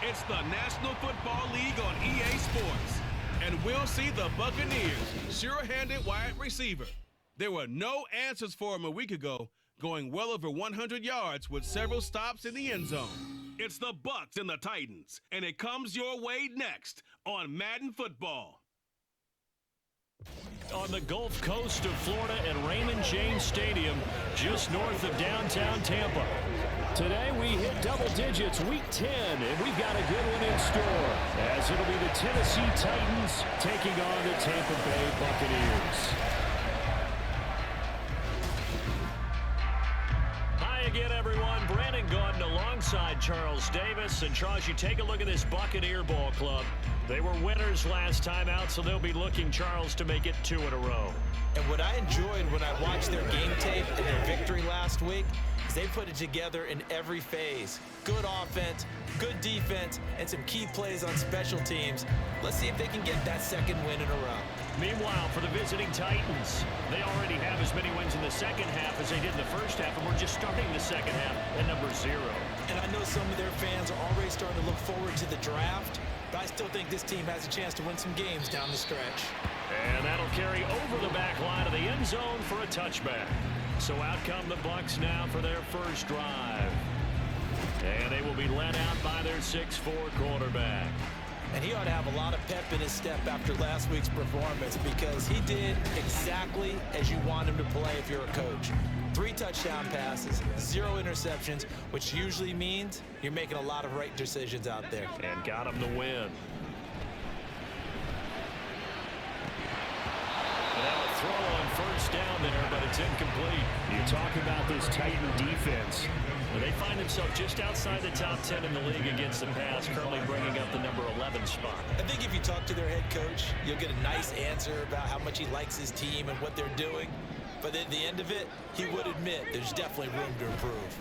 It's the National Football League on EA Sports. And we'll see the Buccaneers, sure-handed wide receiver. There were no answers for him a week ago, going well over 100 yards with several stops in the end zone. It's the Bucs and the Titans, and it comes your way next on Madden Football. On the Gulf Coast of Florida at Raymond James Stadium, just north of downtown Tampa. Today we hit double digits, week 10, and we've got a good one in store, as it'll be the Tennessee Titans taking on the Tampa Bay Buccaneers. Hi again, everyone. Brandon Gaudin alongside Charles Davis. And Charles, you take a look at this Buccaneer ball club. They were winners last time out, so they'll be looking, Charles, to make it 2 in a row. And what I enjoyed when I watched their game tape and their victory last week is they put it together in every phase. Good offense, good defense, and some key plays on special teams. Let's see if they can get that second win in a row. Meanwhile, for the visiting Titans, they already have as many wins in the second half as they did in the first half, and we're just starting the second half at number 0. And I know some of their fans are already starting to look forward to the draft, but I still think this team has a chance to win some games down the stretch. And that'll carry over the back line of the end zone for a touchback. So out come the Bucs now for their first drive. And they will be led out by their 6'4" quarterback. And he ought to have a lot of pep in his step after last week's performance, because he did exactly as you want him to play if you're a coach. 3 touchdown passes, 0 interceptions, which usually means you're making a lot of right decisions out there. And got him the win. Now a throw on first down there, but it's incomplete. You talk about this Titan defense. They find themselves just outside the top 10 in the league against the pass, currently bringing up the number 11 spot. I think if you talk to their head coach, you'll get a nice answer about how much he likes his team and what they're doing. But at the end of it, he would admit there's definitely room to improve.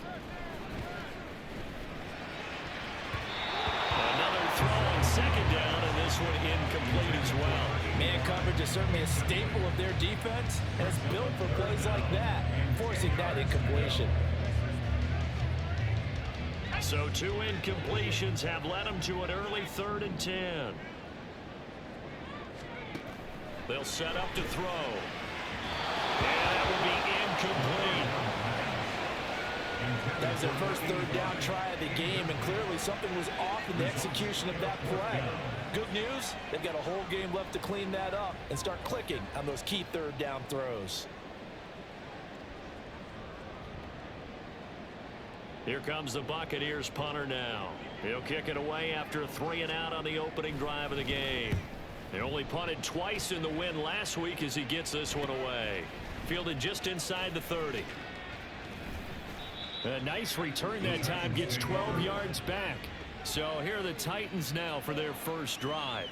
Another throw on second down, and this one incomplete as well. Man coverage is certainly a staple of their defense, and it's built for plays like that, forcing that incompletion. So 2 incompletions have led them to an early 3rd and 10. They'll set up to throw. And that will be incomplete. That was their first 3rd down try of the game, and clearly something was off in the execution of that play. Good news, they've got a whole game left to clean that up and start clicking on those key 3rd down throws. Here comes the Buccaneers punter now. He'll kick it away after a 3 and out on the opening drive of the game. They only punted twice in the win last week as he gets this one away. Fielded just inside the 30. A nice return that time, gets 12 yards back. So here are the Titans now for their first drive.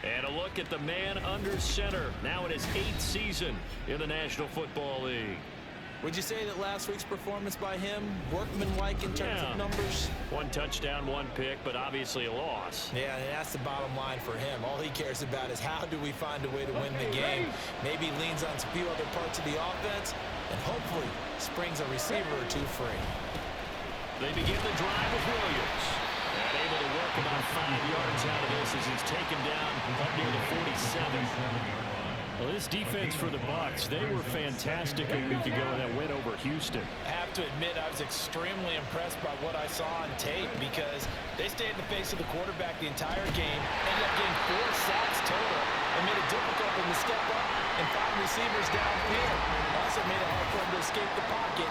And a look at the man under center, now in his 8th season in the National Football League. Would you say that last week's performance by him, workmanlike in terms of numbers? 1 touchdown, 1 pick, but obviously a loss. Yeah, and that's the bottom line for him. All he cares about is how do we find a way to win the game. Maybe leans on a few other parts of the offense, and hopefully springs a receiver or 2 free. They begin the drive with Williams. And able to work about 5 yards out of this as he's taken down up near the 47. Well, this defense for the Bucs, they were fantastic a week ago in that win over Houston. I have to admit, I was extremely impressed by what I saw on tape, because they stayed in the face of the quarterback the entire game, ended up getting 4 sacks total, and made it difficult for them to step up and find receivers downfield. Also made it hard for them to escape the pocket.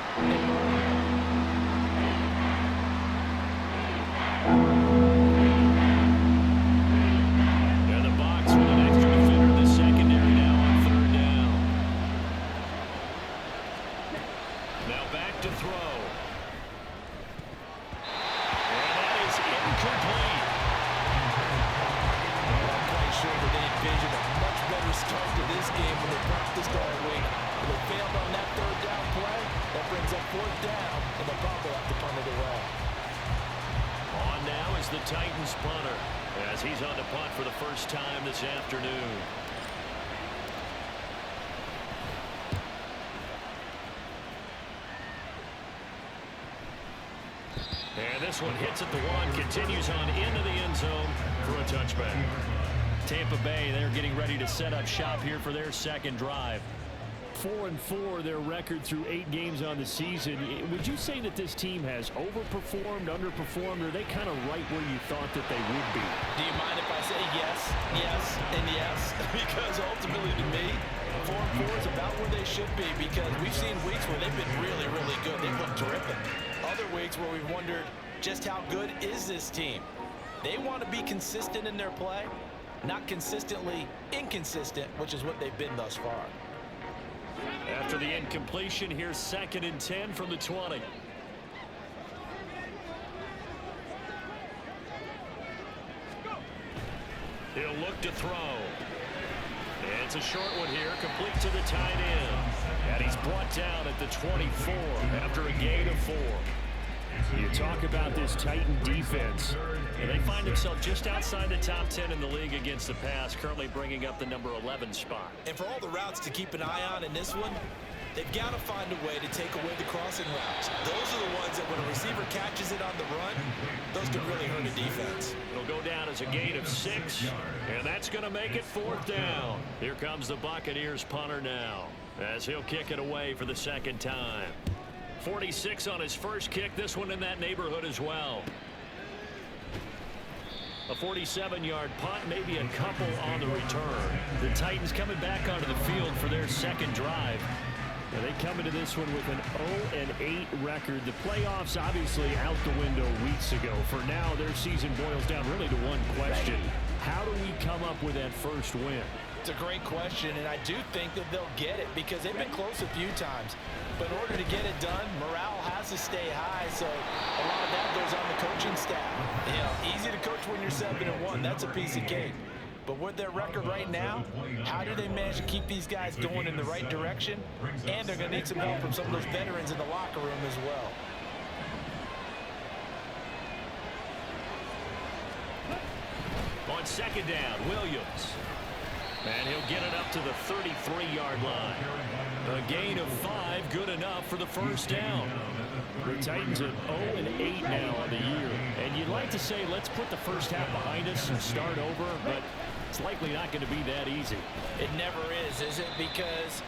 The Titans punter as he's on the punt for the first time this afternoon. And this one hits at the 1, continues on into the end zone for a touchback. Tampa Bay, they're getting ready to set up shop here for their second drive. 4-4, their record through 8 games on the season. Would you say that this team has overperformed, underperformed, or are they kind of right where you thought that they would be? Do you mind if I say yes, yes, and yes? Because ultimately to me, 4-4 is about where they should be, because we've seen weeks where they've been really, really good. They've looked terrific. Other weeks where we've wondered just how good is this team. They want to be consistent in their play, not consistently inconsistent, which is what they've been thus far. After the incompletion, here's 2nd and 10 from the 20. He'll look to throw. And it's a short one here, complete to the tight end. And he's brought down at the 24 after a gain of 4. You talk about this Titan defense, and they find themselves just outside the top 10 in the league against the pass, currently bringing up the number 11 spot. And for all the routes to keep an eye on in this one, they've got to find a way to take away the crossing routes. Those are the ones that when a receiver catches it on the run, those can really hurt a defense. It'll go down as a gain of 6, and that's going to make it 4th down. Here comes the Buccaneers punter now, as he'll kick it away for the 2nd time. 46 on his first kick, this one in that neighborhood as well. A 47-yard punt, maybe a couple on the return. The Titans coming back onto the field for their second drive. And they come into this one with an 0-8 record. The playoffs obviously out the window weeks ago. For now, their season boils down really to one question. How do we come up with that first win? It's a great question, and I do think that they'll get it because they've been close a few times. But in order to get it done, morale has to stay high, so a lot of that goes on the coaching staff. You know, easy to coach when you're 7-1. That's a piece of cake. But with their record right now, how do they manage to keep these guys going in the right direction? And they're going to need some help from some of those veterans in the locker room as well. On 2nd down, Williams. And he'll get it up to the 33-yard line. A gain of 5, good enough for the first down. The Titans at 0-8 now on the year. And you'd like to say, let's put the first half behind us and start over, but it's likely not going to be that easy. It never is it? Because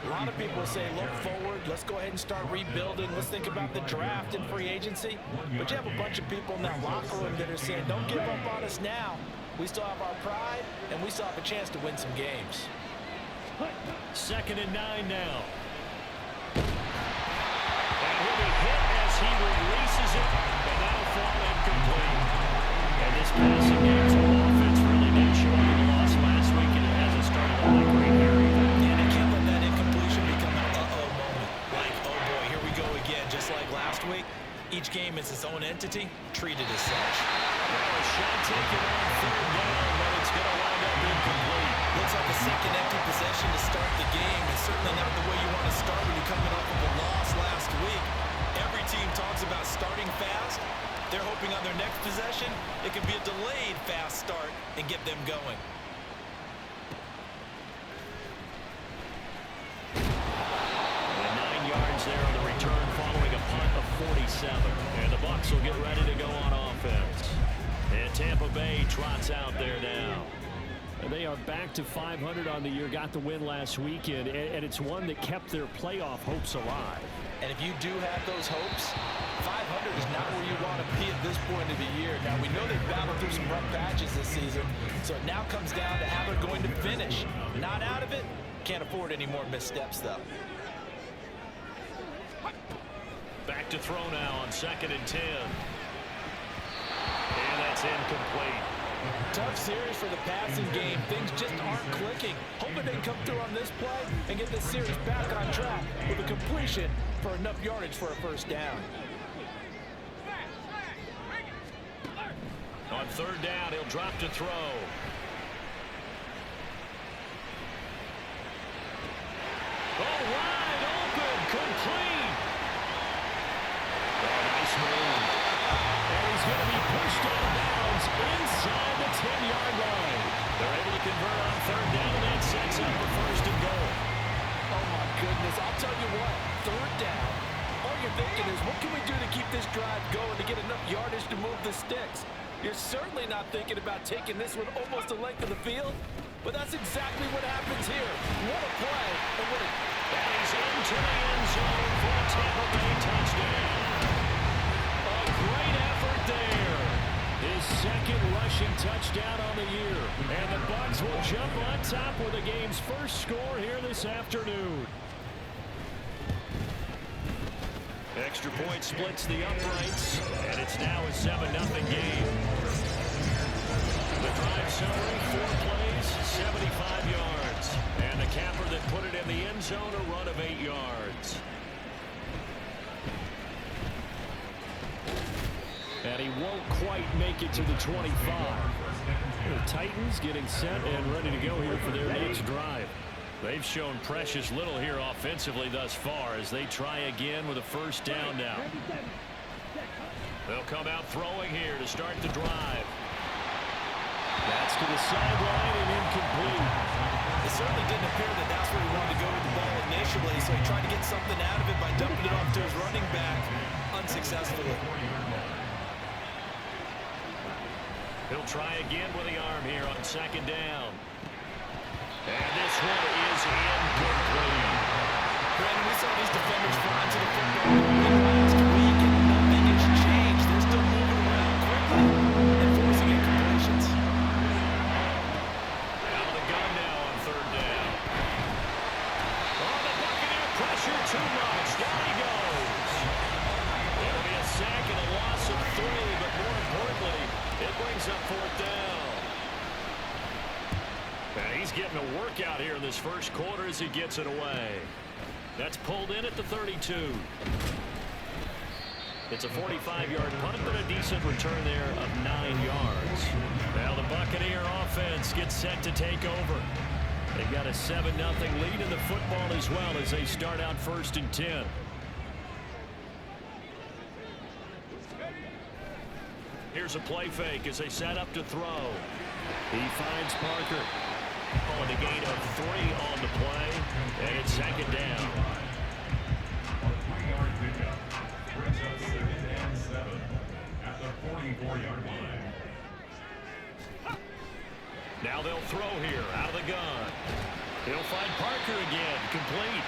a lot of people say, look forward, let's go ahead and start rebuilding, let's think about the draft and free agency. But you have a bunch of people in that locker room that are saying, don't give up on us now. We still have our pride, and we still have a chance to win some games. 2nd and 9 now. And he'll be hit as he releases it, and that'll fall incomplete. And this passing game's offense really did show up in the loss last week, and it hasn't started all that great here either. And they can't let that incompletion become an uh-oh moment. Like, oh boy, here we go again. Just like last week, each game is its own entity, treated as such. Well, a shot taken on 3rd down, but it's going to wind up incomplete. Looks like a second empty possession to start the game. It's certainly not the way you want to start when you're coming off of a loss last week. Every team talks about starting fast. They're hoping on their next possession, it can be a delayed fast start and get them going. And 9 yards there on the return following a punt of 47. And the Bucs will get ready to go on offense. And Tampa Bay trots out there now. And they are back to 500 on the year, got the win last weekend, and it's one that kept their playoff hopes alive. And if you do have those hopes, 500 is not where you want to be at this point of the year. Now, we know they've battled through some rough patches this season, so it now comes down to how they're going to finish. Not out of it, can't afford any more missteps, though. Back to throw now on 2nd and 10. And that's incomplete. Tough series for the passing game. Things just aren't clicking. Hoping they can come through on this play and get this series back on track with a completion for enough yardage for a first down. On 3rd down, he'll drop to throw. Oh, wide open, complete. Oh, nice move. And he's going to be pushed out of bounds inside the 10-yard line. They're able to convert on 3rd down, and that sets up for 1st and goal. Oh, my goodness. I'll tell you what, 3rd down, all you're thinking is, what can we do to keep this drive going to get enough yardage to move the sticks? You're certainly not thinking about taking this one almost the length of the field, but that's exactly what happens here. What a play, and what a... And he's into the end zone for a Tampa Bay touchdown. A great effort there. His second rushing touchdown on the year. And the Bucs will jump on top with the game's first score here this afternoon. Extra point splits the uprights, and it's now a 7-0 game. The drive summary, 4 plays, 75 yards. And the capper that put it in the end zone, a run of 8 yards. And he won't quite make it to the 25. The Titans getting set and ready to go here for their next drive. They've shown precious little here offensively thus far as they try again with a first down now. They'll come out throwing here to start the drive. That's to the sideline and incomplete. It certainly didn't appear that that's where he wanted to go with the ball initially, so he tried to get something out of it by dumping it off to his running back unsuccessfully. He'll try again with the arm here on second down. And this one is incomplete. Brandon, we saw these defenders fly to the football last week, and nothing has changed. They're still moving around quickly and forcing incompletions. Out of the gun now on third down. Oh, the Buccaneer pressure too much. Down he goes. It'll be a sack and a loss of 3, but more importantly, it brings up fourth down. And he's getting a workout here in this first quarter as he gets it away. That's pulled in at the 32. It's a 45-yard punt, but a decent return there of 9 yards. Now the Buccaneer offense gets set to take over. They've got a 7-0 lead in the football as well as they start out 1st and 10. Here's a play fake as they set up to throw. He finds Parker. On the gain of 3 on the play, and it's second down. Now they'll throw here out of the gun. He'll find Parker again, complete.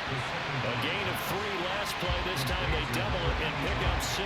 A gain of 3 last play. This time they double it and pick up 6.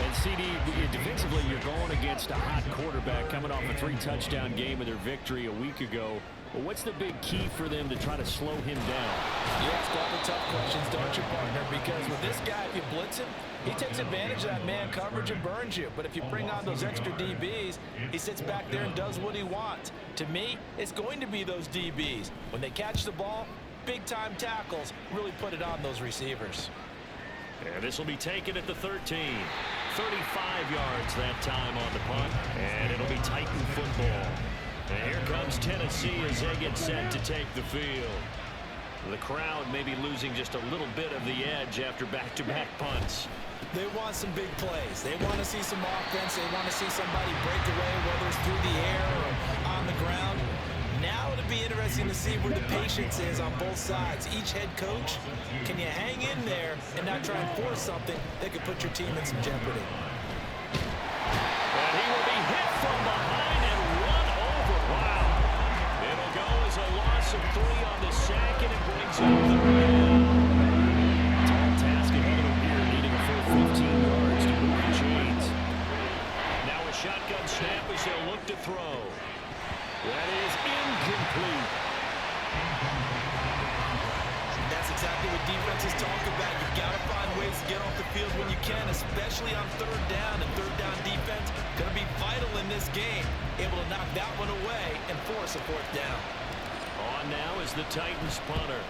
And CD, defensively, you're going against a hot quarterback coming off a 3-touchdown game in their victory a week ago. Well, what's the big key for them to try to slow him down? You ask all the tough questions, don't you, partner? Because with this guy, if you blitz him, he takes advantage of that man coverage and burns you. But if you bring on those extra DBs, he sits back there and does what he wants. To me, it's going to be those DBs. When they catch the ball, big-time tackles really put it on those receivers. And this will be taken at the 13. 35 yards that time on the punt. And it'll be Titan football. And here comes Tennessee as they get set to take the field. The crowd may be losing just a little bit of the edge after back-to-back punts. They want some big plays. They want to see some offense. They want to see somebody break away, whether it's through the air or on the ground. Now it'll be interesting to see where the patience is on both sides. Each head coach, can you hang in there and not try and force something that could put your team in some jeopardy? And he will be hit from behind and run over. Wow. It'll go as a loss of 3 on the sack, and it brings up third down. Tall task ahead of him here, needing a full 15 yards to move the chains. Now a shotgun snap as they'll look to throw. That is incomplete. That's exactly what defenses talk about. You've got to find ways to get off the field when you can, especially on third down. And third down defense going to be vital in this game. Able to knock that one away and force a fourth down. On now is the Titans punter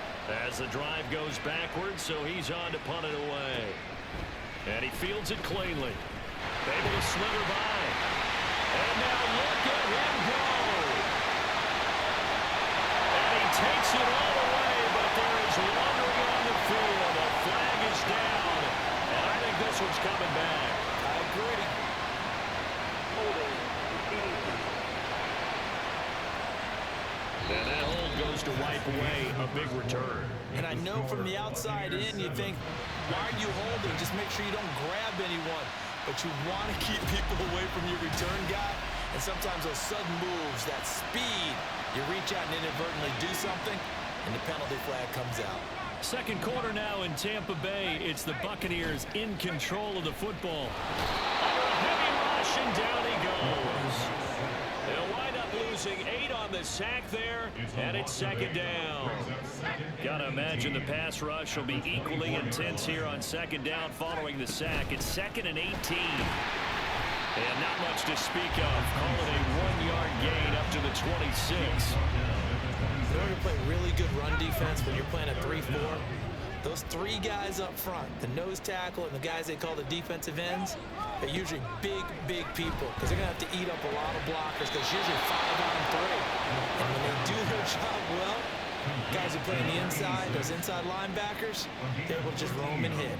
as the drive goes backwards, so he's on to punt it away. And he fields it cleanly. Able to slither by. And now look at him go. And he takes it all away, but there is wandering on the field. The flag is down. And I think this one's coming back. I agree. And that hold goes to wipe away a big return. And I know from the outside in, you think Why are you holding? Just make sure you don't grab anyone. But you want to keep people away from your return guy. And sometimes those sudden moves, that speed, you reach out and inadvertently do something, and the penalty flag comes out. Second quarter now in Tampa Bay. It's the Buccaneers in control of the football. Heavy rush, and down he goes. They'll wind up losing 8 on the sack there, and it's second down. Gotta imagine the pass rush will be equally intense here on second down following the sack. It's 2nd and 18. And not much to speak of. Call it a 1-yard gain up to the 26. In order to play really good run defense when you're playing a 3-4, those 3 guys up front, the nose tackle and the guys they call the defensive ends, they're usually big people because they're going to have to eat up a lot of blockers because usually 5 on 3. And when they do their job well, guys who play on the inside, those inside linebackers, they will just roam and hit.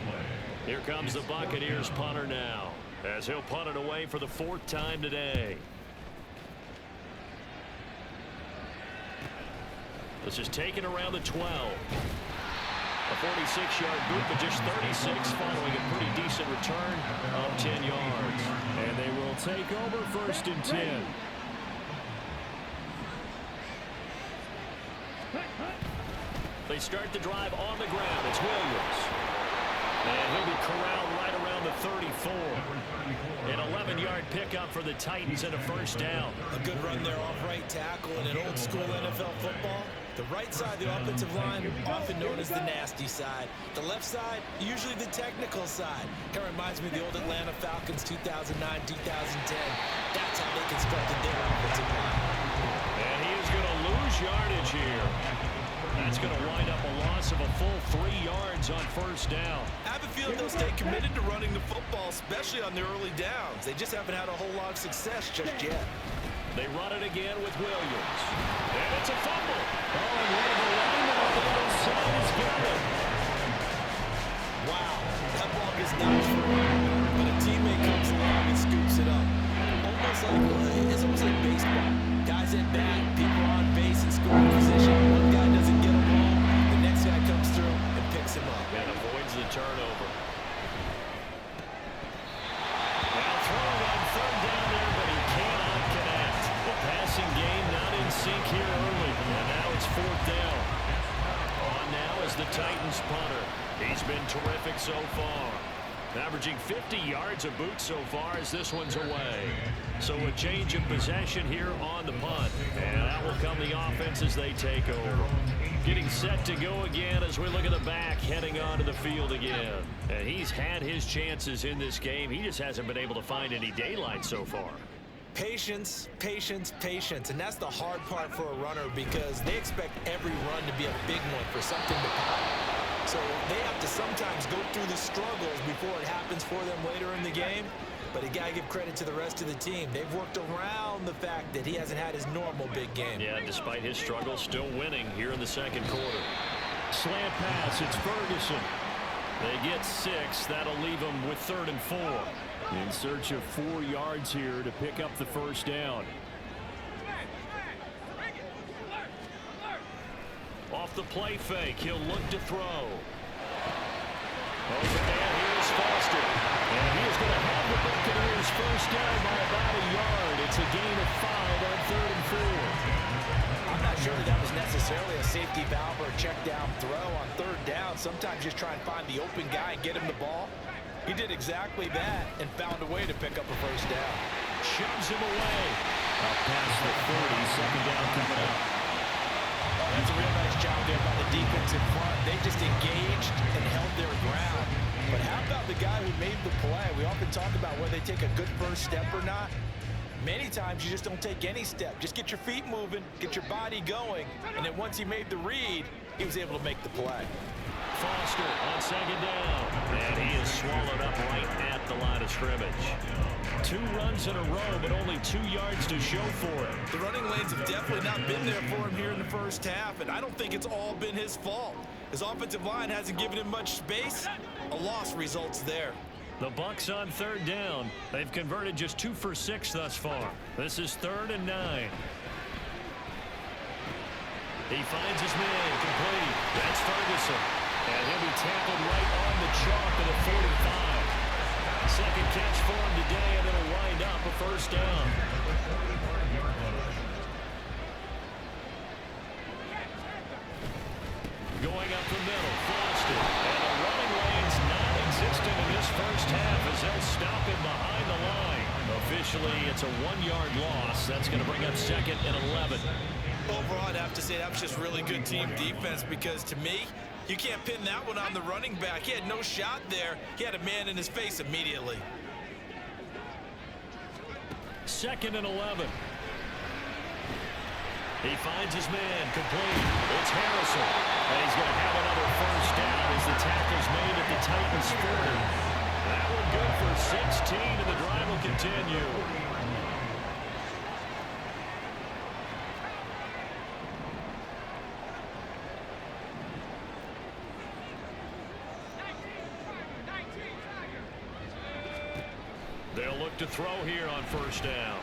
Here comes the Buccaneers punter now, as he'll punt it away for the 4th time today. This is taken around the 12. A 46-yard boot, but just 36 following a pretty decent return of 10 yards. And they will take over 1st and 10. They start the drive on the ground. It's Williams. And he'll be corralled right around the 34. An 11-yard pickup for the Titans and a 1st down. A good run there off right tackle in an old-school NFL football. The right side of the offensive line, often known as the nasty side. The left side, usually the technical side. Kind of reminds me of the old Atlanta Falcons 2009, 2010. That's how they constructed their offensive line. And he is going to lose yardage here. That's going to wind up a loss of a full 3 yards on 1st down. I have a feeling they'll stay committed to running the football, especially on the early downs. They just haven't had a whole lot of success just yet. They run it again with Williams. And it's a fumble. Oh, and one of the linemen on the other side has got it. Wow, that ball is not free. But a teammate comes along and scoops it up. It's almost like baseball. Guys at bat, people on base in scoring position. One guy doesn't get a ball, the next guy comes through and picks him up. And avoids the turnover. Now throwing on 3rd down there, but he cannot connect. The passing game not in sync here early. And now it's 4th down. On now is the Titans punter. He's been terrific so far. Averaging 50 yards a boot so far as this one's away. So a change of possession here on the punt. And that will come the offense as they take over. Getting set to go again as we look at the back heading onto the field again. And he's had his chances in this game. He just hasn't been able to find any daylight so far. Patience, patience, patience. And that's the hard part for a runner because they expect every run to be a big one for something to pop. So they have to sometimes go through the struggles before it happens for them later in the game. But you got to give credit to the rest of the team. They've worked around the fact that he hasn't had his normal big game. Yeah, despite his struggles, still winning here in the 2nd quarter. Slant pass, it's Ferguson. They get 6. That'll leave them with 3rd and 4. In search of 4 yards here to pick up the 1st down. Off the play fake, he'll look to throw. Over there, here's Foster. And he is going to have the Buccaneers 1st down by about a yard. It's a gain of 5 on 3rd and 4. I'm not sure that was necessarily a safety valve or a check down throw on 3rd down. Sometimes just try and find the open guy and get him the ball. He did exactly that and found a way to pick up a 1st down. Shoves him away. Up past the 30, 2nd down coming up. That's a real nice job there by the defense in front. They just engaged and held their ground. But how about the guy who made the play? We often talk about whether they take a good first step or not. Many times you just don't take any step. Just get your feet moving, get your body going, and then once he made the read, he was able to make the play. Foster on 2nd down. And he is swallowed up right at the line of scrimmage. 2 runs in a row, but only 2 yards to show for it. The running lanes have definitely not been there for him here in the 1st half, and I don't think it's all been his fault. His offensive line hasn't given him much space. A loss results there. The Bucs on 3rd down. They've converted just 2 for 6 thus far. This is 3rd and 9. He finds his man complete. That's Ferguson. And he'll be tackled right on the chalk at the 45. Second catch for him today, and it'll wind up a first down. Going up the middle, Foster. And the running lane's non-existent in this first half as they'll stop him behind the line. Officially, it's a 1-yard loss. That's going to bring up second and 11. Overall, I'd have to say that was just really good team defense because, to me, you can't pin that one on the running back. He had no shot there. He had a man in his face immediately. Second and 11. He finds his man complete. It's Harrison. And he's going to have another first down as the tackle's made at the Titans 40. That one good for 16, and the drive will continue. They'll look to throw here on first down.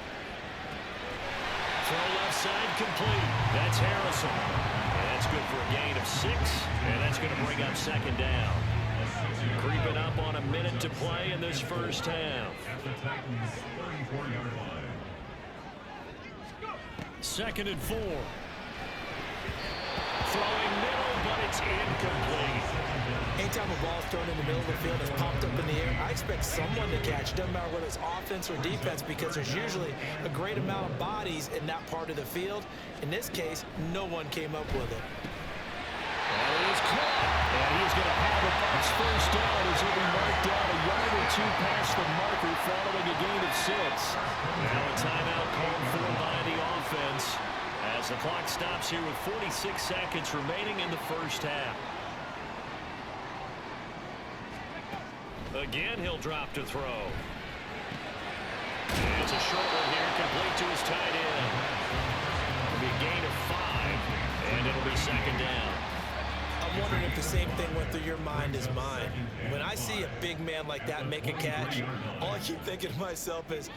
Throw left side complete. That's Harrison. And that's good for a gain of 6, and that's going to bring up second down. Creeping up on a minute to play in this first half. Second and 4. Throwing middle, but it's incomplete. Anytime a ball's thrown in the middle of the field, it's popped up in the air, I expect someone to catch. Doesn't matter whether it's offense or defense, because there's usually a great amount of bodies in that part of the field. In this case, no one came up with it. And he's caught. And he's going to have a Bucs first down as he'll be marked down a yard or 2 past the marker following a gain of 6. Now a timeout called for by the offense as the clock stops here with 46 seconds remaining in the first half. Again, he'll drop to throw. And it's a short one here, complete to his tight end. It'll be a gain of 5, and it'll be second down. I'm wondering if the same thing went through your mind as mine. When I see a big man like that make a catch, all I keep thinking to myself is,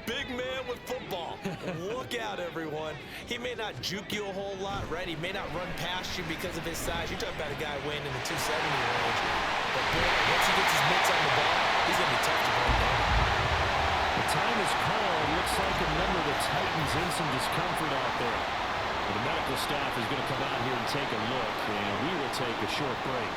big man with football. Look out, everyone. He may not juke you a whole lot, right? He may not run past you because of his size. You're talking about a guy weighing in the 270 range. But boy, once he gets his mitts on the ball, he's going to be tough to bring down. The time is called. Looks like a member of the Titans in some discomfort out there. The medical staff is going to come out here and take a look, and we will take a short break.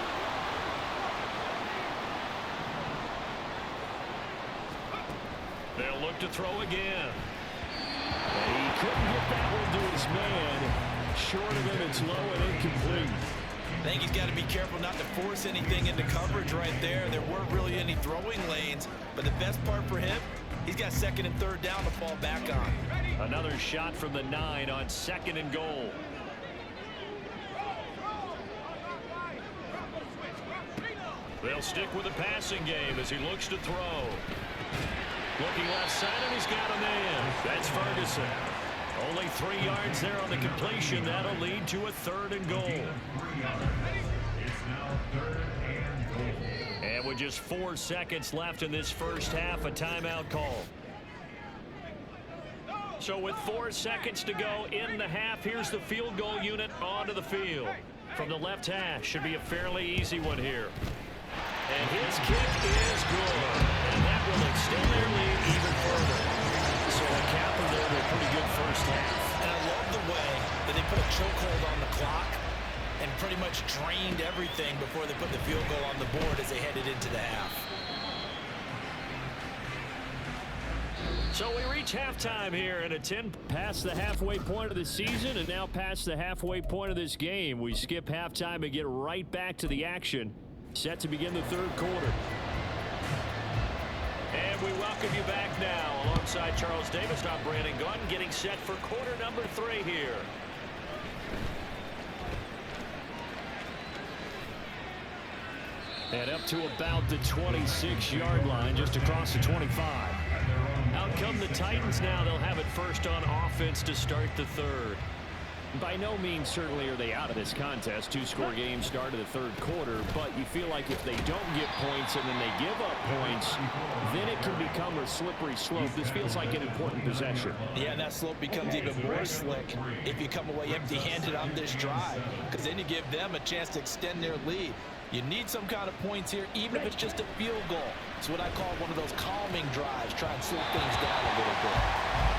They'll look to throw again. And he couldn't get that one to his man. Short of it, it's low and incomplete. I think he's got to be careful not to force anything into coverage right there. There weren't really any throwing lanes, but the best part for him, he's got second and third down to fall back on. Another shot from the 9 on second and goal. They'll stick with the passing game as he looks to throw. Looking left side, and he's got a man. That's Ferguson. Only 3 yards there on the completion. That'll lead to a third and goal. And with just 4 seconds left in this first half, a timeout call. So with 4 seconds to go in the half, here's the field goal unit onto the field. From the left hash, should be a fairly easy one here. And his kick is good. And that will extend their lead even further. So a cap in there with a pretty good first half. And I love the way that they put a chokehold on the clock and pretty much drained everything before they put the field goal on the board as they headed into the half. So we reach halftime here and a 10 past the halfway point of the season and now past the halfway point of this game. We skip halftime and get right back to the action. Set to begin the third quarter. And we welcome you back now alongside Charles Davis. I'm Brandon Gunn getting set for quarter number 3 here. And up to about the 26-yard line, just across the 25. Out come the Titans now. They'll have it first on offense to start the third. By no means certainly are they out of this contest. 2-score game start of the third quarter, but you feel like if they don't get points and then they give up points, then it can become a slippery slope. This feels like an important possession. Yeah, and that slope becomes even more slick if you come away empty-handed on this drive, because then you give them a chance to extend their lead. You need some kind of points here, even if it's just a field goal. It's what I call one of those calming drives. Try and slow things down a little bit.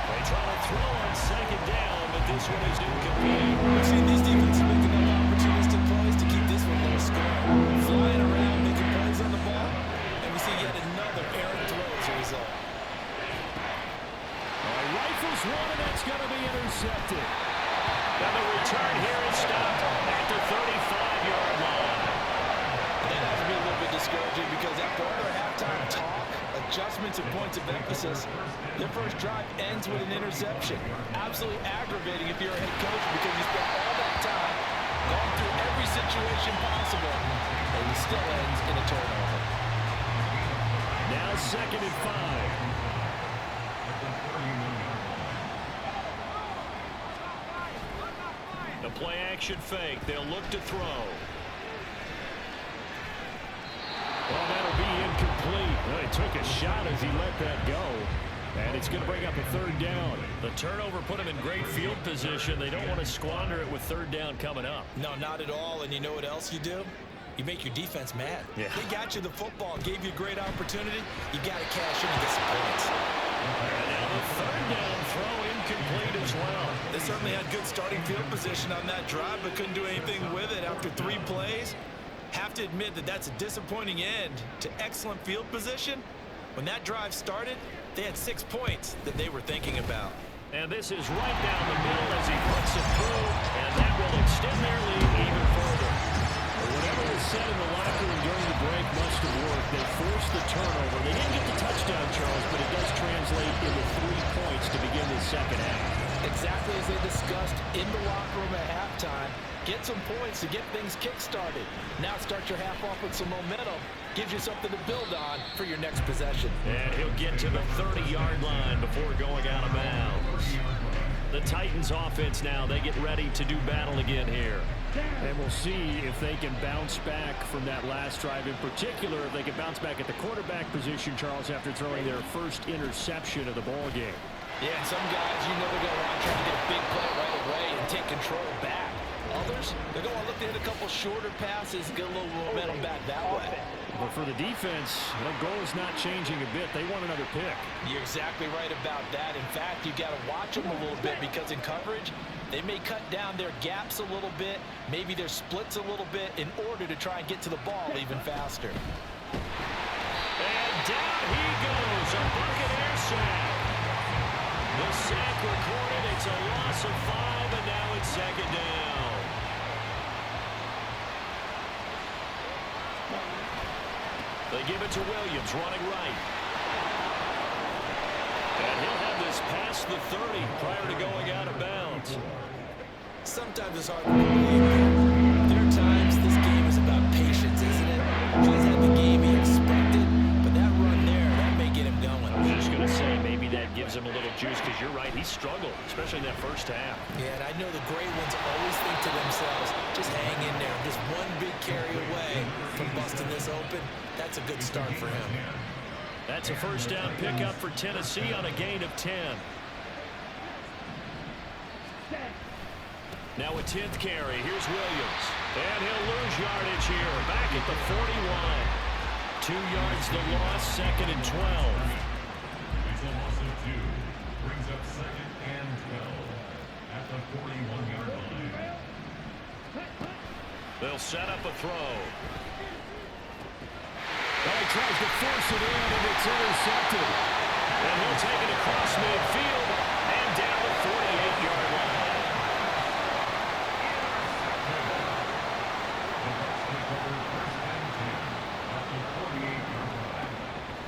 They try to throw on second down, but this one is incomplete. We've seen these defenses make enough opportunistic plays to keep this one low scoring. Flying around, making plays on the ball, and we see yet another errant throw as a result. Rifles one, and that's going to be intercepted. And the return here is stopped at the 35-yard line. That has to be a little bit discouraging because after all their halftime talk, adjustments and points of emphasis, their first drive ends with an interception. Absolutely aggravating if you're a head coach because you spent all that time going through every situation possible, and it still ends in a turnover. Now 2nd and 5. The play-action fake. They'll look to throw. Well, that'll be incomplete. Well, he took a shot as he let that go. And it's going to bring up a 3rd down. The turnover put him in great field position. They don't want to squander it with 3rd down coming up. No, not at all. And you know what else you do? You make your defense mad. Yeah. They got you the football, gave you a great opportunity. You got to cash in and get some points. And now the 3rd down throw incomplete as well. They certainly had good starting field position on that drive, but couldn't do anything with it after 3 plays. Have to admit that that's a disappointing end to excellent field position. When that drive started, they had 6 points that they were thinking about. And this is right down the middle as he puts it through, and that will extend their lead even further. Whatever was said in the locker room during the break must have worked. They forced the turnover. They didn't get the touchdown, Charles, but it does translate into 3 points to begin the second half. Exactly as they discussed in the locker room at halftime. Get some points to get things kick-started. Now start your half off with some momentum. Gives you something to build on for your next possession. And he'll get to the 30-yard line before going out of bounds. The Titans offense now, they get ready to do battle again here. And we'll see if they can bounce back from that last drive. In particular, if they can bounce back at the quarterback position, Charles, after throwing their first interception of the ball game. Yeah, and some guys, you know they're going to want to try to get a big play right away and take control back. Others, they're going to look to hit a couple shorter passes, get a little momentum back that way. But for the defense, the goal is not changing a bit. They want another pick. You're exactly right about that. In fact, you got to watch them a little bit because in coverage, they may cut down their gaps a little bit, maybe their splits a little bit in order to try and get to the ball even faster. And down he goes, a Buccaneer sack. The sack recorded, it's a loss of 5, and now it's 2nd down. They give it to Williams, running right. And he'll have this past the 30 prior to going out of bounds. Sometimes it's hard to believe. There are times this game is about patience, isn't it? He's had the game he expected, but that run there, that may get him going. I was just going to say, maybe that gives him a little juice, because you're right, he struggled, especially in that first half. Yeah, and I know the great ones always think to themselves, just hang in there. Just one big carry away from busting this open. That's a good start for him. That's a first down pickup for Tennessee on a gain of 10. Now a 10th carry. Here's Williams. And he'll lose yardage here. Back at the 41. 2 yards the loss, 2nd and 12. It's a loss of 2. Brings up 2nd and 12 at the 41-yard line. They'll set up a throw. Well, he tries to force it in, and it's intercepted. And he'll take it across midfield and down the 48-yard line.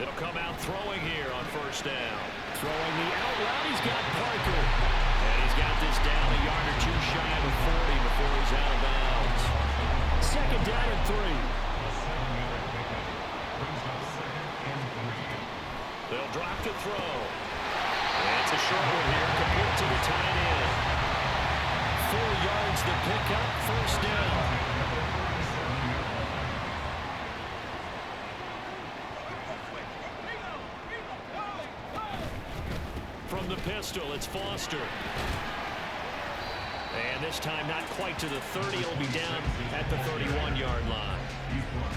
It'll come out throwing here on first down. Throwing the out route, he's got Parker. And he's got this down a yard or 2 shy of the 40 before he's out of bounds. 2nd down and 3. They'll drop the throw. And it's a short one here, complete to the tight end. 4 yards the pickup, first down. From the pistol, it's Foster. And this time not quite to the 30. He'll be down at the 31-yard line.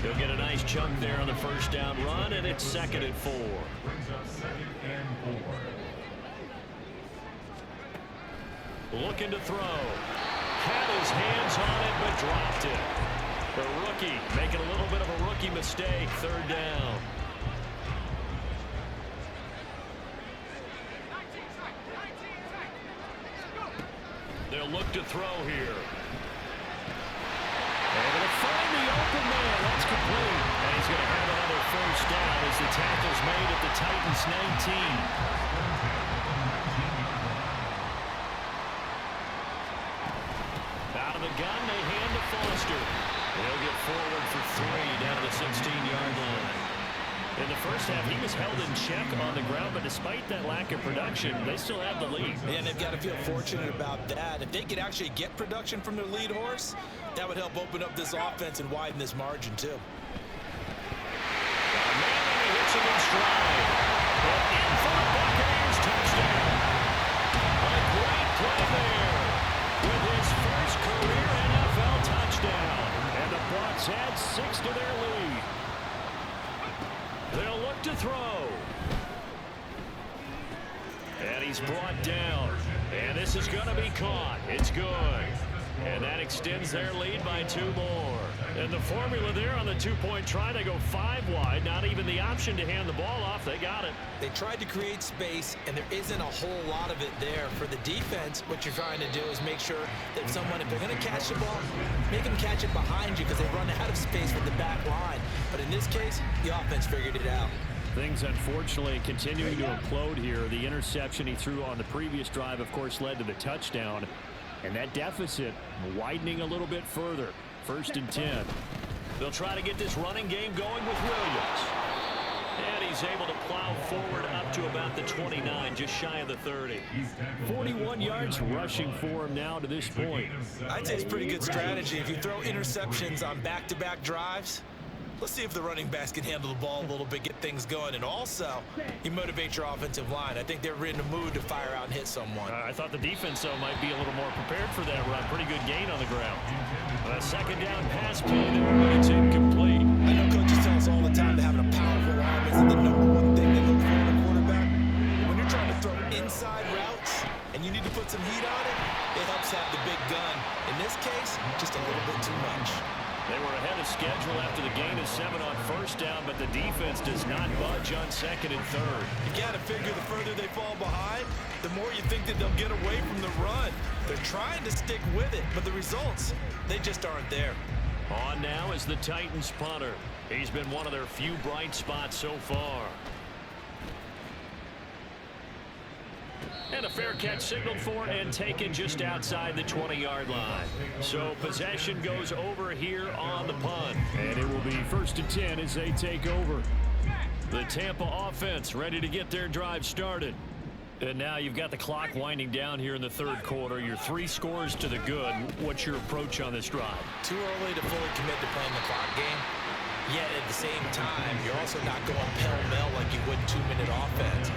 He'll get a nice chunk there on the first down run, and it's 2nd and 4. Brings up 2nd and 4. Looking to throw. Had his hands on it, but dropped it. The rookie making a little bit of a rookie mistake. 3rd down. They'll look to throw here. They're going to find the open man. That's complete. And he's going to have another first down as the tackle's made at the Titans' 19. Out of the gun, they hand to Foster. He'll get forward for 3 down to the 16-yard line. In the first half, he was held in check on the ground, but despite that lack of production, they still have the lead. Yeah, and they've got to feel fortunate about that. If they could actually get production from their lead horse, that would help open up this offense and widen this margin, too. Manning hits him in stride. But in for the Buccaneers, touchdown. A great play there with his first career NFL touchdown. And the Bucs add 6 to their lead. They'll look to throw. And he's brought down. And this is going to be caught. It's good. And that extends their lead by 2 more. And the formula there on the 2-point try, they go 5 wide. Not even the option to hand the ball off. They got it. They tried to create space, and there isn't a whole lot of it there. For the defense, what you're trying to do is make sure that someone, if they're going to catch the ball, make them catch it behind you because they run out of space with the back line. But in this case, the offense figured it out. Things, unfortunately, continuing to implode here. The interception he threw on the previous drive, of course, led to the touchdown. And that deficit widening a little bit further. 1st and 10. They'll try to get this running game going with Williams. And he's able to plow forward up to about the 29, just shy of the 30. 41 yards rushing for him now to this point. I'd say it's pretty good strategy. If you throw interceptions on back-to-back drives, let's see if the running backs can handle the ball a little bit, get things going. And also, you motivate your offensive line. I think they're in the mood to fire out and hit someone. I thought the defense, though, might be a little more prepared for that run. Pretty good gain on the ground. A 2nd down pass play there, but it's incomplete. I know coaches tell us all the time that having a powerful arm isn't the #1 thing they look for in a quarterback. When you're trying to throw inside routes and you need to put some heat on it, it helps have the big gun. In this case, just a little bit too much. They were ahead of schedule after the gain of 7 on 1st down, but the defense does not budge on 2nd and 3rd. You got to figure the further they fall behind, the more you think that they'll get away from the run. They're trying to stick with it, but the results, they just aren't there. On now is the Titans punter. He's been one of their few bright spots so far. And a fair catch signaled for and taken just outside the 20-yard line. So possession goes over here on the punt. And it will be 1st and 10 as they take over. The Tampa offense ready to get their drive started. And now you've got the clock winding down here in the 3rd quarter. You're 3 scores to the good. What's your approach on this drive? Too early to fully commit to playing the clock game. Yet at the same time, you're also not going pell-mell like you would 2-minute offense.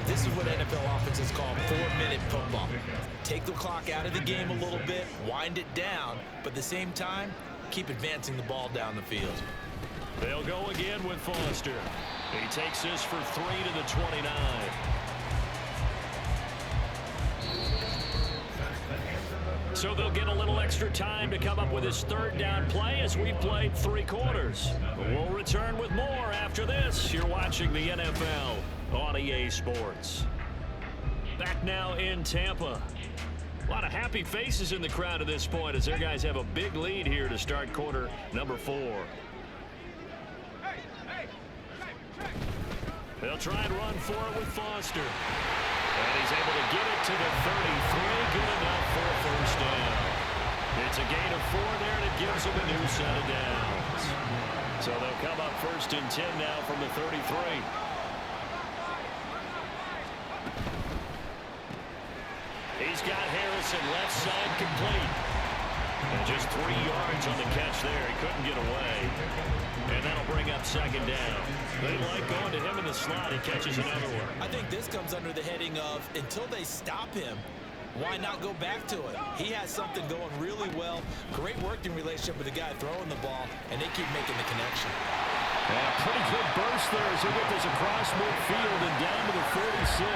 This is what NFL offenses call 4-minute football. Take the clock out of the game a little bit, wind it down, but at the same time, keep advancing the ball down the field. They'll go again with Foster. He takes this for 3 to the 29. So they'll get a little extra time to come up with his 3rd down play as we played 3 quarters. We'll return with more after this. You're watching the NFL on EA Sports. Back now in Tampa. A lot of happy faces in the crowd at this point as their guys have a big lead here to start quarter number 4. They'll try and run for it with Foster. And he's able to get it to the 33. Good enough for a first down. It's a gain of 4 there, and it gives them a new set of downs. So they'll come up 1st and 10 now from the 33. He's got Harrison left side complete. And just 3 yards on the catch there. He couldn't get away. And that'll bring up second down. They like going to him in the slot. He catches another one. I think this comes under the heading of until they stop him, why not go back to it? He has something going really well. Great working relationship with the guy throwing the ball, and they keep making the connection. Yeah, pretty good burst there as he gets this across midfield and down to the 46.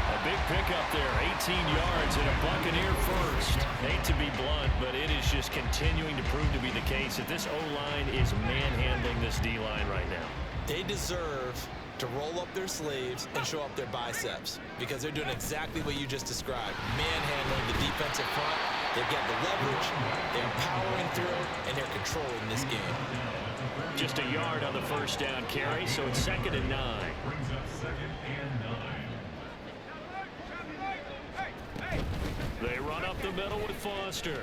A big pickup there, 18 yards and a Buccaneer first. Hate to be blunt, but it is just continuing to prove to be the case that this O-line is manhandling this D-line right now. They deserve to roll up their sleeves and show up their biceps because they're doing exactly what you just described, manhandling the defensive front. They've got the leverage, they're powering through, and they're controlling this game. Just a yard on the first down carry, so it's 2nd and 9. Brings up 2nd and 9. They run up the middle with Foster.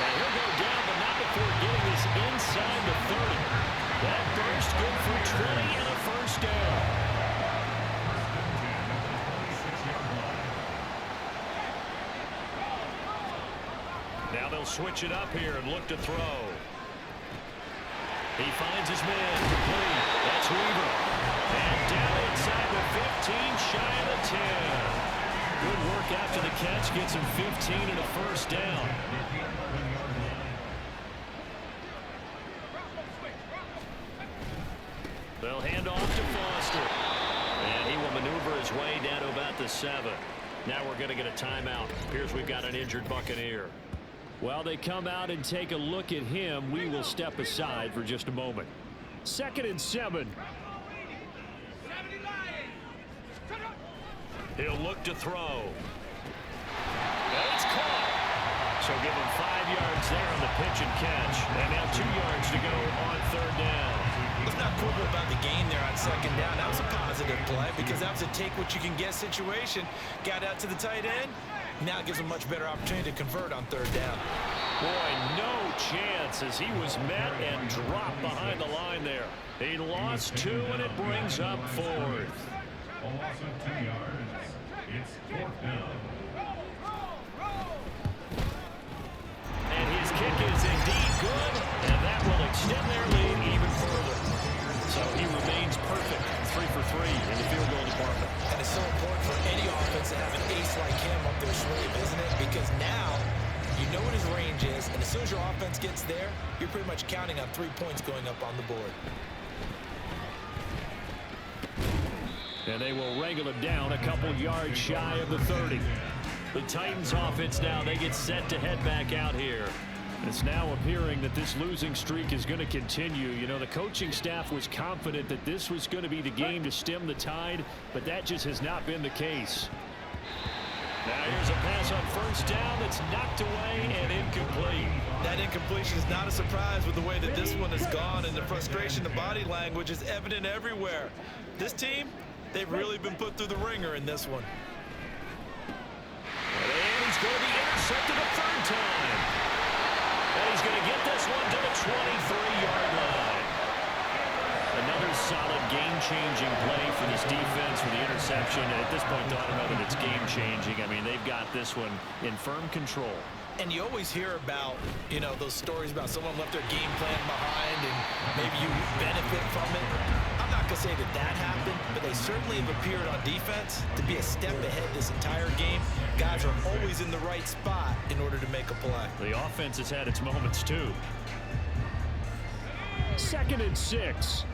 And he'll go down, but not before getting this inside the 30. That burst good for 20 and a first down. Now they'll switch it up here and look to throw. He finds his man complete. That's Weaver. And down inside the 15, shy of the 10. Good work after the catch. Gets him 15 and a first down. They'll hand off to Foster. And he will maneuver his way down to about the 7. Now we're going to get a timeout. Appears we've got an injured Buccaneer. While they come out and take a look at him, we will step aside for just a moment. 2nd and 7. He'll look to throw. It's caught. So give him 5 yards there on the pitch and catch. And now 2 yards to go on 3rd down. Let's not quibble about the gain there on 2nd down. That was a positive play because that was a take-what-you-can-get situation. Got out to the tight end. Now it gives him a much better opportunity to convert on 3rd down. Boy, no chance as he was met and dropped behind the line there. He lost 2, and it brings up 4th. A loss of 2 yards. It's 4th down. And his kick is indeed good, and that will extend their lead even further. So he remains perfect, 3 for 3 in the field goal department. And it's so important for any offense to have an ace like him up their sleeve, isn't it? Because now you know what his range is, and as soon as your offense gets there, you're pretty much counting on 3 points going up on the board. And they will wrangle him down a couple yards shy of the 30. The Titans offense now, they get set to head back out here. It's now appearing that this losing streak is going to continue. You know, the coaching staff was confident that this was going to be the game to stem the tide, but that just has not been the case. Now here's a pass on 1st down that's knocked away and incomplete. That incompletion is not a surprise with the way that this one has gone, and the frustration, the body language is evident everywhere. This team, they've really been put through the ringer in this one. And he's going to be intercepted a 3rd time. And he's going to get this one to the 23-yard line. Another solid game-changing play for this defense for the interception. And at this point, I don't know that it's game-changing. I mean, they've got this one in firm control. And you always hear about, you know, those stories about someone left their game plan behind and maybe you benefit from it. I'm not going to say that that happened, but they certainly have appeared on defense to be a step ahead this entire game. Guys are always in the right spot in order to make a play. The offense has had its moments, too. 2nd and 6.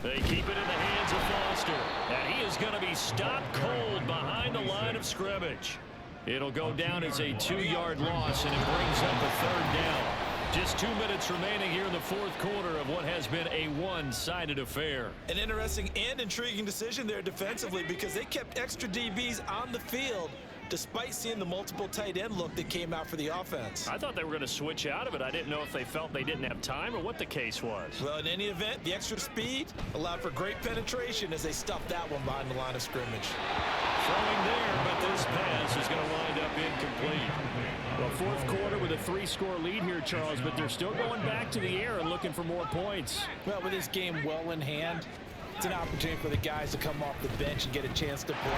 They keep it in the hands of Foster. And he is going to be stopped cold behind the line of scrimmage. It'll go down as a 2-yard loss, and it brings up a 3rd down. Just 2 minutes remaining here in the 4th quarter of what has been a one-sided affair. An interesting and intriguing decision there defensively because they kept extra DBs on the field despite seeing the multiple tight end look that came out for the offense. I thought they were going to switch out of it. I didn't know if they felt they didn't have time or what the case was. Well, in any event, the extra speed allowed for great penetration as they stuffed that one behind the line of scrimmage. Throwing there, but this pass is going to wind up incomplete. Well, fourth quarter with a 3-score lead here, Charles, but they're still going back to the air and looking for more points. Well, with this game well in hand, it's an opportunity for the guys to come off the bench and get a chance to play.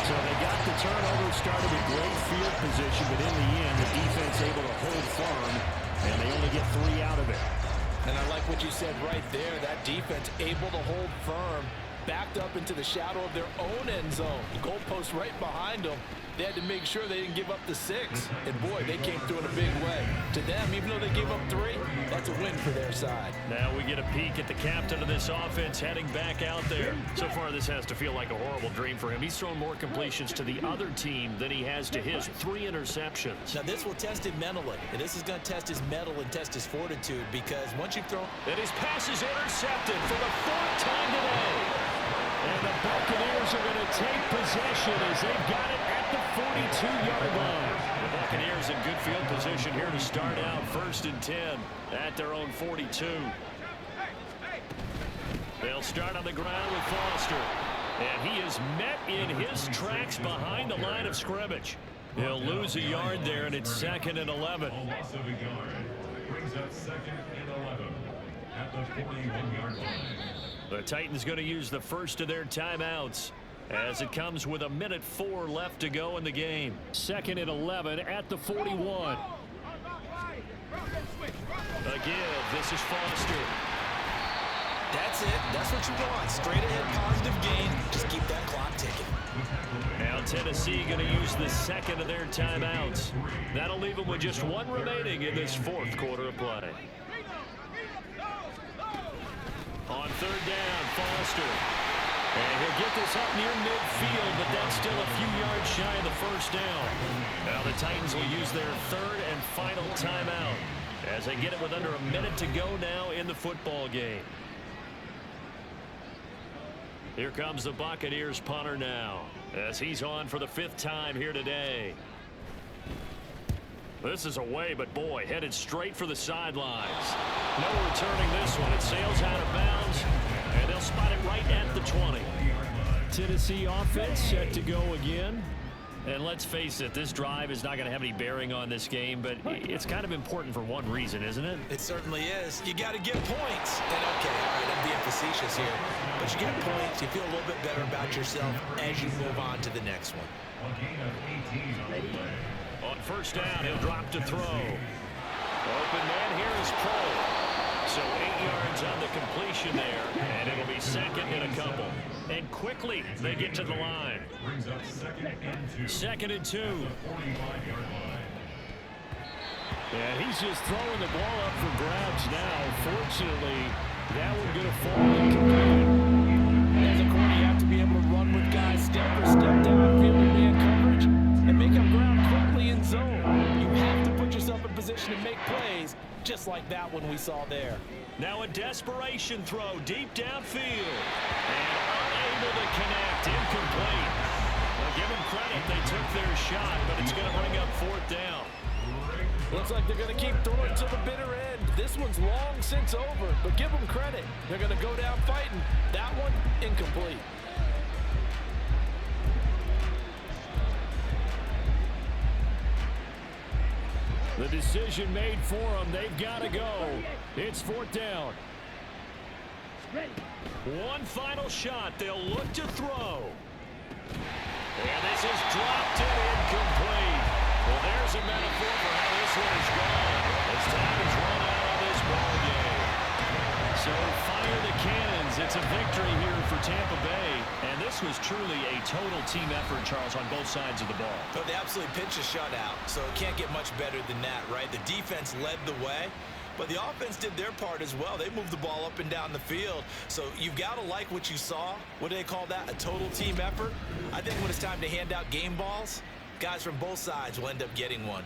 So they got the turnover, started with great field position, but in the end, the defense able to hold firm, and they only get 3 out of it. And I like what you said right there. That defense able to hold firm, backed up into the shadow of their own end zone. The goalpost right behind them. They had to make sure they didn't give up the 6. And boy, they came through in a big way. To them, even though they gave up 3, that's a win for their side. Now we get a peek at the captain of this offense heading back out there. So far, this has to feel like a horrible dream for him. He's thrown more completions to the other team than he has to his. 3 interceptions. Now this will test him mentally. And this is going to test his mental and test his fortitude, because once you've thrown... And his pass is intercepted for the 4th time today. And the Buccaneers are going to take possession as they've got it at the 42-yard line. The Buccaneers in good field position here to start out 1st and 10 at their own 42. They'll start on the ground with Foster. And he is met in his tracks behind the line of scrimmage. He'll lose a yard there, and it's 2nd and 11. A loss of a yard brings up 2nd and 11 at the 41-yard line. The Titans going to use the first of their timeouts as it comes with 1:04 left to go in the game. 2nd and 11 at the 41. A give. This is Foster. That's it. That's what you want. Straight ahead positive gain. Just keep that clock ticking. Now Tennessee going to use the 2nd of their timeouts. That'll leave them with just 1 remaining in this 4th quarter of play. On 3rd down, Foster. And he'll get this up near midfield, but that's still a few yards shy of the 1st down. Now the Titans will use their 3rd and final timeout as they get it with under a minute to go now in the football game. Here comes the Buccaneers punter now as he's on for the 5th time here today. This is away, but boy, headed straight for the sidelines. No returning this one. It sails out of bounds, and they'll spot it right at the 20. Tennessee offense set to go again. And let's face it, this drive is not going to have any bearing on this game, but it's kind of important for one reason, isn't it? It certainly is. You got to get points. And okay, all right, I'm being facetious here. But you get points, you feel a little bit better about yourself as you move on to the next one. A gain of 18 on the play. On 1st down, he'll drop to throw. Open man here is Pro. So 8 yards on the completion there, and it'll be 2nd and a couple. And quickly, they get to the line. Brings up 2nd and 2. 2nd and 2. The 45-yard line. And he's just throwing the ball up for grabs now. Fortunately, that one going to fall incomplete. As a corner, you have to be able to run with guys step for step downfield in man coverage and make up ground quickly in zone. You have to put yourself in position to make plays, just like that one we saw there. Now a desperation throw deep downfield. And unable to connect. Incomplete. Well, give them credit. They took their shot, but it's going to bring up 4th down. Looks like they're going to keep throwing to the bitter end. This one's long since over, but give them credit. They're going to go down fighting. That one, incomplete. The decision made for them. They've got to go. It's 4th down. One final shot. They'll look to throw. And this is dropped and incomplete. Well, there's a metaphor for how this one is gone. As time is run out on this ball game. So fire the cannons. It's a victory here for Tampa Bay. And this was truly a total team effort, Charles, on both sides of the ball. Oh, they absolutely pitched a shutout, so it can't get much better than that, right? The defense led the way, but the offense did their part as well. They moved the ball up and down the field, so you've got to like what you saw. What do they call that? A total team effort? I think when it's time to hand out game balls, guys from both sides will end up getting one.